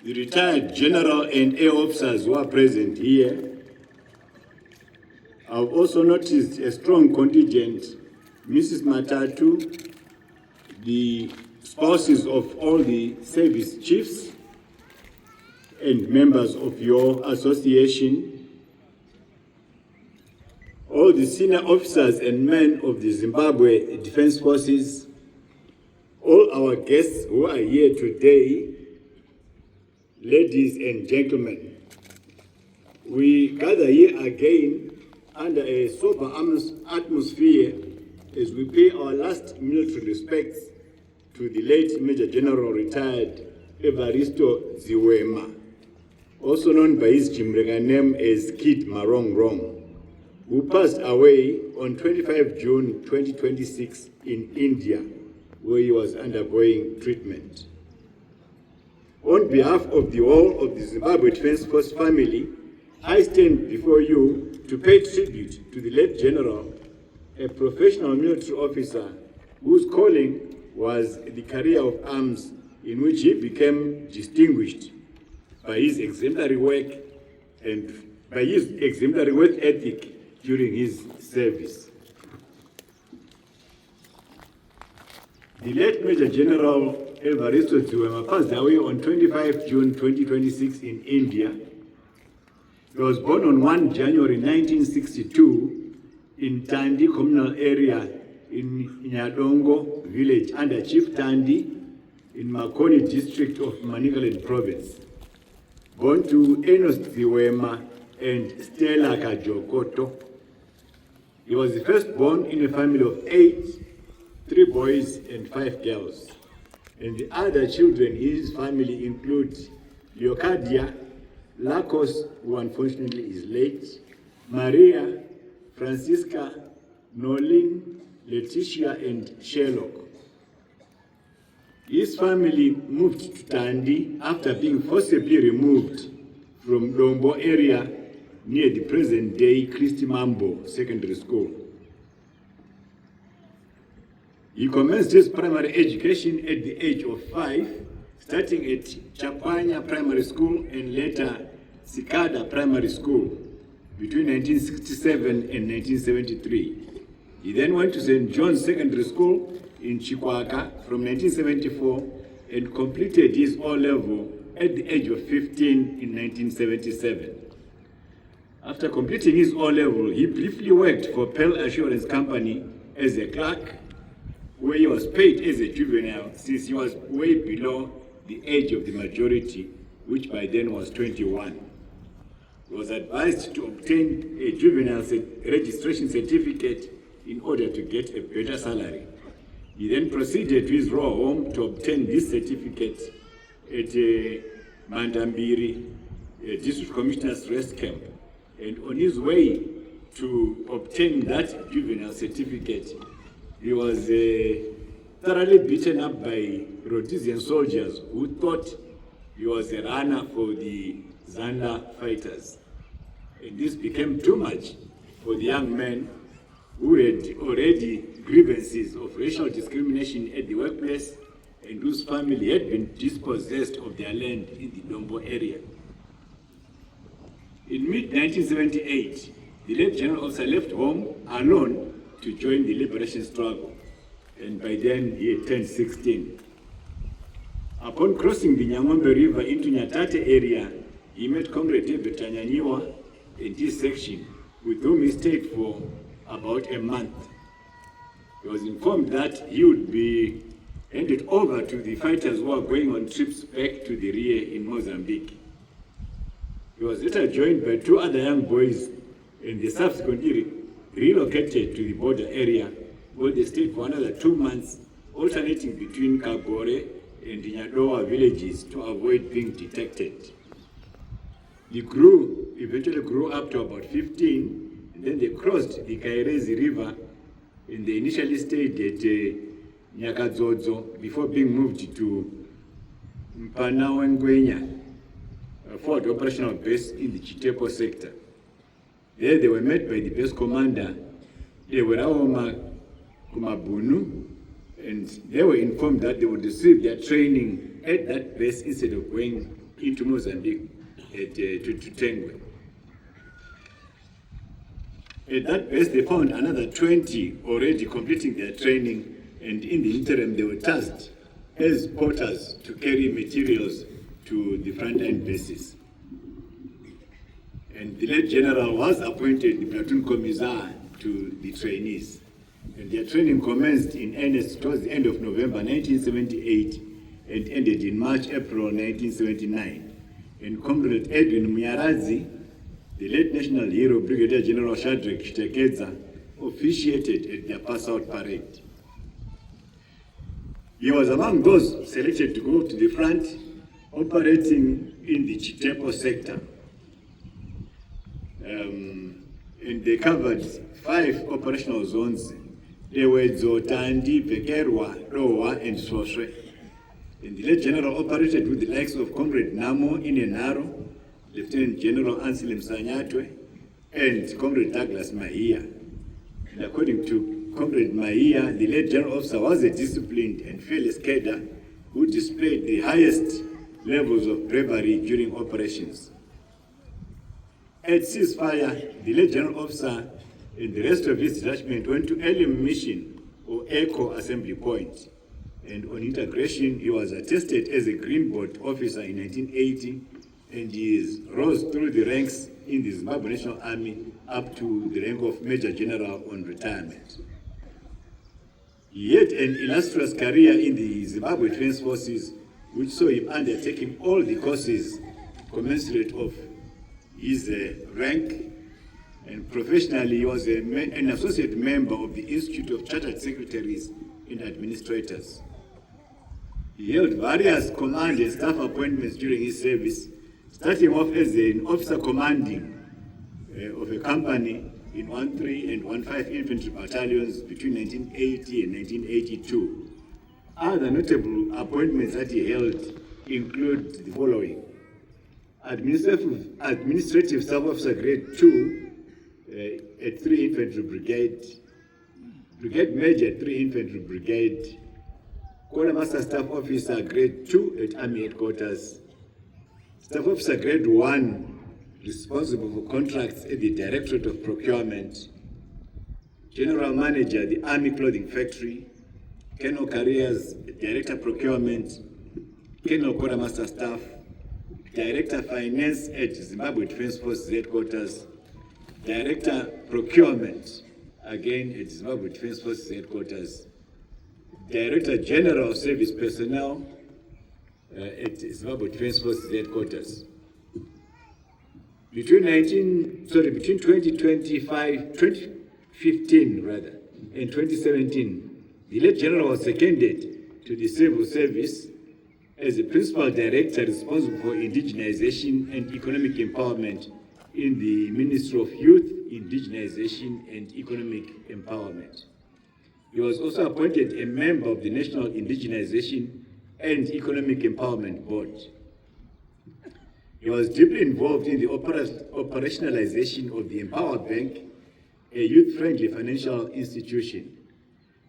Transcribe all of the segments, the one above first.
the retired general and air officers who are present here. I've also noticed a strong contingent, Mrs. Matatu, the spouses of all the service chiefs and members of your association, all the senior officers and men of the Zimbabwe Defence Forces, all our guests who are here today, ladies and gentlemen. We gather here again under a sober atmosphere as we pay our last military respects to the late Major General retired Everisto Dzihwema, also known by his Jimrega name as Kid Marong Rong, who passed away on 25 June 2026 in India, where he was undergoing treatment. On behalf of the whole of the Zimbabwe Defence Force family, I stand before you to pay tribute to the late General, a professional military officer whose calling was the career of arms, in which he became distinguished by his exemplary work and by his exemplary work ethic during his service. The late Major General Everisto Dzihwema passed away on 25 June 2026 in India. He was born on 1 January 1962 in Tandi communal area in Nyadongo village under Chief Tandi in Makoni district of Manicaland province. Born to Enos Dzihwema and Stella Kajokoto. He was the firstborn in a family of 8, 3 boys and 5 girls. And the other children in his family include Leocadia, Lacos, who unfortunately is late, Maria, Francisca, Nolin, Letitia, and Sherlock. His family moved to Tandi after being forcibly removed from Dombo area near the present-day Christy Mambo Secondary School. He commenced his primary education at the age of 5, starting at Chapanya Primary School and later Sikada Primary School between 1967 and 1973. He then went to St. John's Secondary School in Chikwaka from 1974 and completed his O-level at the age of 15 in 1977. After completing his O-level, he briefly worked for Pearl Assurance Company as a clerk, where he was paid as a juvenile since he was way below the age of the majority, which by then was 21. He was advised to obtain a juvenile registration certificate in order to get a better salary. He then proceeded to his raw home to obtain this certificate at Mandambiri, District Commissioner's Rest Camp. And on his way to obtain that juvenile certificate, he was thoroughly beaten up by Rhodesian soldiers who thought he was a runner for the Zanda fighters. And this became too much for the young man who had already grievances of racial discrimination at the workplace and whose family had been dispossessed of their land in the Dombo area. In mid-1978, the late General officer left home alone to join the liberation struggle, and by then he had turned 16. Upon crossing the Nyangombe River into Nyatate area, he met Comrade David Tanyanyiwa in this section, with whom he stayed for about a month. He was informed that he would be handed over to the fighters who were going on trips back to the rear in Mozambique. He was later joined by 2 other young boys, and they subsequently relocated to the border area, where they stayed for another 2 months, alternating between Kagore and the Nyadoa villages to avoid being detected. The crew eventually grew up to about 15, and then they crossed the Kairezi River, and they initially stayed at Nyakadzodzo before being moved to Mpanawengwenya, a forward operational base in the Chitepo sector. There they were met by the base commander, Everisto Kumabunu, and they were informed that they would receive their training at that base instead of going into Mozambique at Tengwe. At that base, they found another 20 already completing their training, and in the interim, they were tasked as porters to carry materials to the front-end bases. And the late general was appointed the platoon commissar to the trainees. And their training commenced in earnest towards the end of November 1978 and ended in March-April 1979. And Comrade Edwin Muyarazi, the late national hero Brigadier General Shadrach Chitekedza, officiated at their pass-out parade. He was among those selected to go to the front, operating in the Chitepo sector. And they covered 5 operational zones. They were Zotandi, Pekerwa, Roa, and Soswe. And the late general operated with the likes of Comrade Namo Inenaro, Lieutenant General Anselm Sanyatwe, and Comrade Douglas Mahia. And according to Comrade Mahia, the late general officer was a disciplined and fearless cadre who displayed the highest levels of bravery during operations. At ceasefire, the late general officer and the rest of his detachment went to Elim Mission or Echo Assembly Point. And on integration, he was attested as a Green Board officer in 1980, and he rose through the ranks in the Zimbabwe National Army up to the rank of Major General on retirement. He had an illustrious career in the Zimbabwe Defence Forces, which saw him undertaking all the courses commensurate of his rank, and professionally he was an associate member of the Institute of Chartered Secretaries and Administrators. He held various command and staff appointments during his service, starting off as an officer commanding of a company in 13 and 15 infantry battalions between 1980 and 1982. Other notable appointments that he held include the following: Administrative Staff Officer Grade 2 at 3 Infantry Brigade, Brigade Major at 3 Infantry Brigade, Quartermaster Staff Officer Grade 2 at Army Headquarters, Staff Officer Grade 1 responsible for contracts at the Directorate of Procurement, General Manager at the Army Clothing Factory, Colonel Careers, Director Procurement, Colonel Quartermaster Staff, Director Finance at Zimbabwe Defence Forces Headquarters, Director Procurement, again at Zimbabwe Defence Forces Headquarters, Director General of Service Personnel at Zimbabwe Defence Forces Headquarters. Between 2015 and 2017, the late general was seconded to the civil service as the principal director responsible for indigenization and economic empowerment in the Ministry of Youth, Indigenization and Economic Empowerment. He was also appointed a member of the National Indigenization and Economic Empowerment Board. He was deeply involved in the operationalization of the Empower Bank, a youth-friendly financial institution.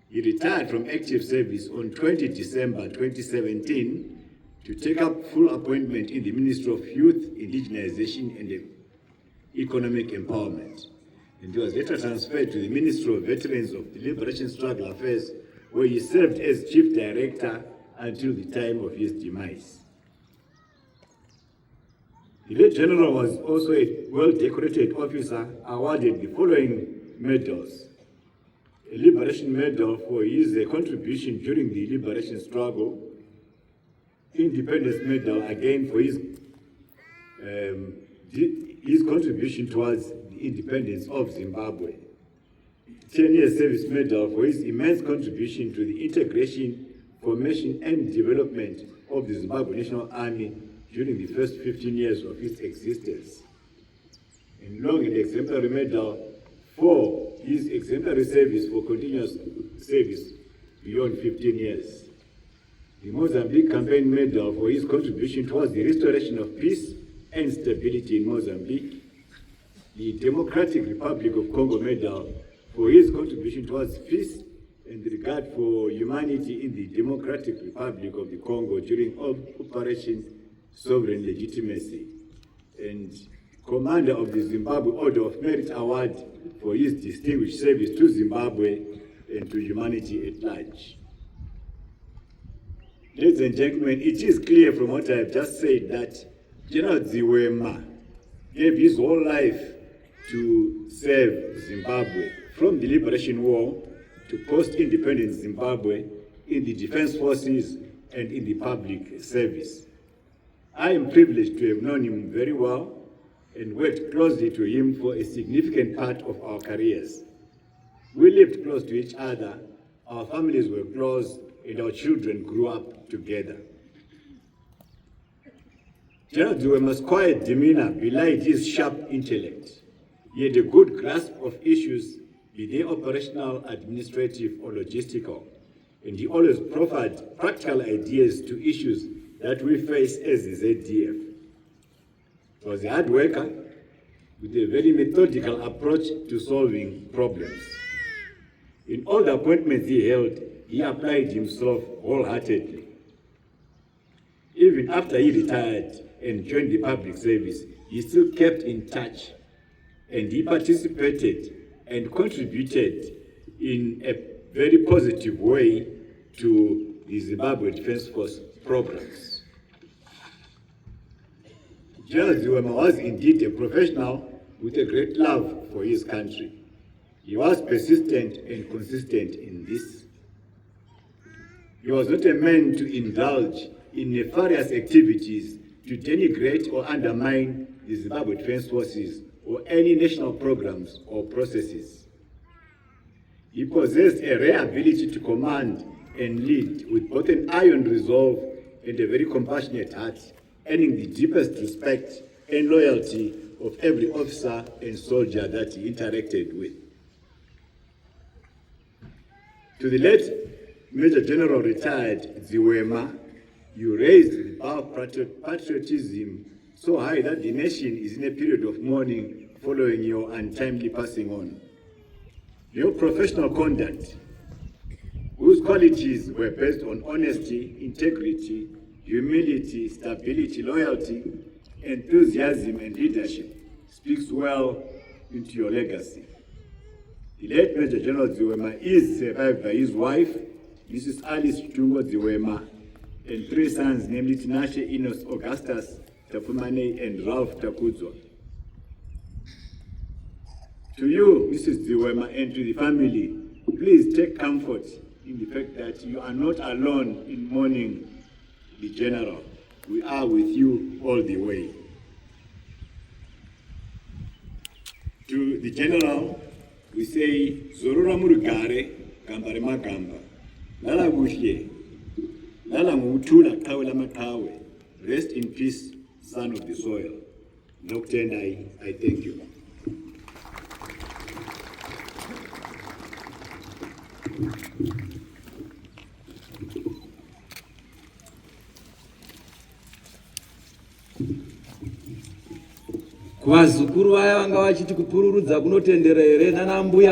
He retired from active service on 20 December 2017 to take up full appointment in the Ministry of Youth, Indigenization and Economic Empowerment. And he was later transferred to the Ministry of Veterans of the Liberation Struggle Affairs, where he served as Chief Director until the time of his demise. The late General was also a well-decorated officer, awarded the following medals: a Liberation Medal for his contribution during the liberation struggle, Independence Medal again for his contribution towards the independence of Zimbabwe, 10-year service medal for his immense contribution to the integration, formation and development of the Zimbabwe National Army during the first 15 years of its existence, and long and exemplary medal for his exemplary service for continuous service beyond 15 years. The Mozambique Campaign Medal for his contribution towards the restoration of peace and stability in Mozambique. The Democratic Republic of Congo Medal for his contribution towards peace and regard for humanity in the Democratic Republic of the Congo during Operation sovereign legitimacy, and commander of the Zimbabwe Order of Merit Award for his distinguished service to Zimbabwe and to humanity at large. Ladies and gentlemen, it is clear from what I have just said that General Dzihwema gave his whole life to serve Zimbabwe, from the Liberation War to post-independence Zimbabwe, in the Defence Forces and in the public service. I am privileged to have known him very well and worked closely to him for a significant part of our careers. We lived close to each other, our families were close, and our children grew up together. General Dzihwema's quiet demeanor belied his sharp intellect. He had a good grasp of issues, be they operational, administrative, or logistical, and he always proffered practical ideas to issues that we face as the ZDF. He was a hard worker with a very methodical approach to solving problems. In all the appointments he held, he applied himself wholeheartedly. Even after he retired and joined the public service, he still kept in touch, and he participated and contributed in a very positive way to the Zimbabwe Defence Force programs. General Dzihwema was indeed a professional with a great love for his country. He was persistent and consistent in this. He was not a man to indulge in nefarious activities to denigrate or undermine the Zimbabwe Defence Forces or any national programs or processes. He possessed a rare ability to command and lead with both an iron resolve and a very compassionate heart, earning the deepest respect and loyalty of every officer and soldier that he interacted with. To the late Major General retired Dzihwema, you raised the bar of patriotism so high that the nation is in a period of mourning following your untimely passing on. Your professional conduct, whose qualities were based on honesty, integrity, humility, stability, loyalty, enthusiasm, and leadership, speaks well into your legacy. The late Major General Dzihwema is survived by his wife, Mrs. Alice Dzihwema, and 3 sons, namely Tinashe Enos Augustus Tafumane and Ralph Takudzwa. To you, Mrs. Dzihwema, and to the family, please take comfort in the fact that you are not alone in mourning the General. We are with you all the way. To the General, we say, Zorora Murugare, Gambare Magamba, Lala Bushye, Lala Mutula Kawe Makawe, rest in peace, son of the soil. Dr. I thank you. Kuvazukuru vaya vanga vachiti kupururudza kunotendera here nana mbuya